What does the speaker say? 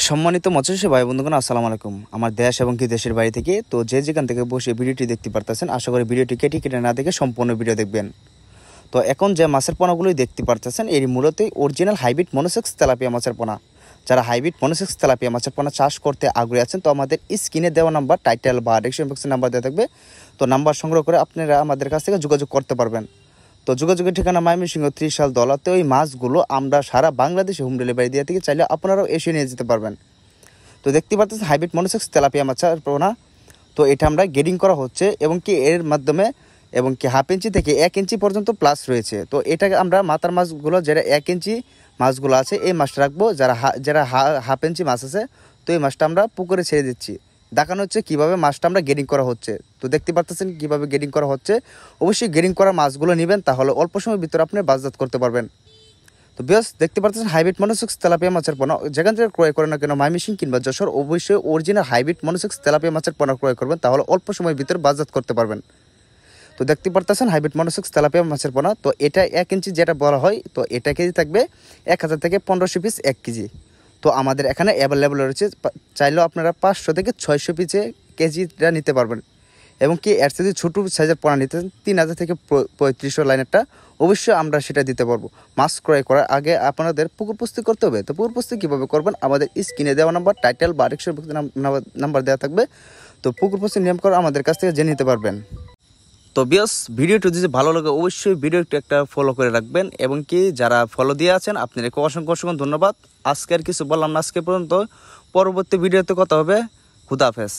সম্মানিত মৎস্যচাষী ভাই বন্ধুগণ, আসসালামু আলাইকুম। আমার দেশ এবং কি দেশের বাইরে থেকে তো যে যেখান থেকে বসে ভিডিওটি দেখতে পারতেছেন, আশা করি ভিডিওটি কেটে না দেখে সম্পূর্ণ ভিডিও দেখবেন। তো এখন যে মাছের পোনাগুলোই দেখতে পারতেছেন, এর মূলত অরিজিনাল হাইব্রিড মনোসেক্স তেলাপিয়া মাছের পোনা। যারা হাইব্রিড মনোসেক্স তেলাপিয়া মাছের পোনা চাষ করতে আগ্রহী আছেন, তো আমাদের স্ক্রিনে দেওয়া নাম্বার, টাইটেল বা ডিসক্রিপশন বক্সে নাম্বার দেওয়া থাকবে। তো নাম্বার সংগ্রহ করে আপনারা আমাদের কাছ থেকে যোগাযোগ করতে পারবেন। তো যোগাযোগের ঠিকানা ময়মনসিংহ 30 দলাতে। ওই মাছগুলো আমরা সারা বাংলাদেশে হোম ডেলিভারি দিয়ে থেকে চাইলে আপনারাও এসে নিয়ে যেতে পারবেন। তো দেখতে পাচ্ছেন হাইব্রিড মনোসেক্স তেলাপিয়া মাছের পোনা। তো এটা আমরা গ্রেডিং করা হচ্ছে এবং কি এর মাধ্যমে এবং কি 1/2 ইঞ্চি থেকে 1 ইঞ্চি পর্যন্ত প্লাস রয়েছে। তো এটাকে আমরা মাথার মাছগুলো যেটা 1 ইঞ্চি মাছগুলো আছে এই মাছটা রাখবো, যারা 1/2 ইঞ্চি মাছ আছে তো এই মাছটা আমরা পুকুরে ছেড়ে দিচ্ছি। দেখানো হচ্ছে কীভাবে মাছটা আমরা গ্রেডিং করা হচ্ছে। তো দেখতে পাচ্ছেন কীভাবে গ্রেডিং করা হচ্ছে। অবশ্যই গ্রেডিং করা মাছগুলো নেবেন, তাহলে অল্প সময়ের ভিতরে আপনি বাজারজাত করতে পারবেন। তো বেশ দেখতে পাচ্ছেন হাইব্রিড মনোসেক্স তেলাপিয়া মাছের পোনা যেখান থেকে ক্রয় করেন না কেন, ময়মনসিংহ কিংবা যশোর, অবশ্যই অরিজিনাল হাইব্রিড মনোসেক্স তেলাপিয়া মাছের পোনা ক্রয় করবেন, তাহলে অল্প সময়ের ভিতরে বাজারজাত করতে পারবেন। তো দেখতে পারতেছেন হাইব্রিড মনোসেক্স তেলাপিয়া মাছের পোনা। তো এটা 1 ইঞ্চি যেটা বলা হয়, তো এটা কেজি থাকবে 1000 থেকে 1500 পিস 1 কেজি। তো আমাদের এখানে অ্যাভেলেবল রয়েছে, চাইলেও আপনারা 500 থেকে 600 পিসে কেজিটা নিতে পারবেন। এবং কি এর যদি ছোটো সাইজের পোনা নিতে 3000 থেকে 3500 লাইনেরটা, অবশ্যই আমরা সেটা দিতে পারবো। মাছ ক্রয় করার আগে আপনাদের পুকুর প্রস্তুতি করতে হবে। তো পুকুর প্রস্তুতি কীভাবে করবেন, আমাদের স্ক্রিনে দেওয়া নাম্বার, টাইটেল বা ডিসক্রিপশন নাম্বার দেওয়া থাকবে। তো পুকুর প্রস্তুতি নিয়ম করে আমাদের কাছ থেকে জেনে নিতে পারবেন। তো বিয়স, ভিডিওটি যদি ভালো লাগে অবশ্যই ভিডিওটি একটা ফলো করে রাখবেন এবং কি যারা ফলো দিয়ে আছেন আপনাদেরকে অসংখ্য ধন্যবাদ। আজকে আর কিছু বললাম না, আজকে পর্যন্ত। পরবর্তী ভিডিওতে কথা হবে। খুদা হাফেজ।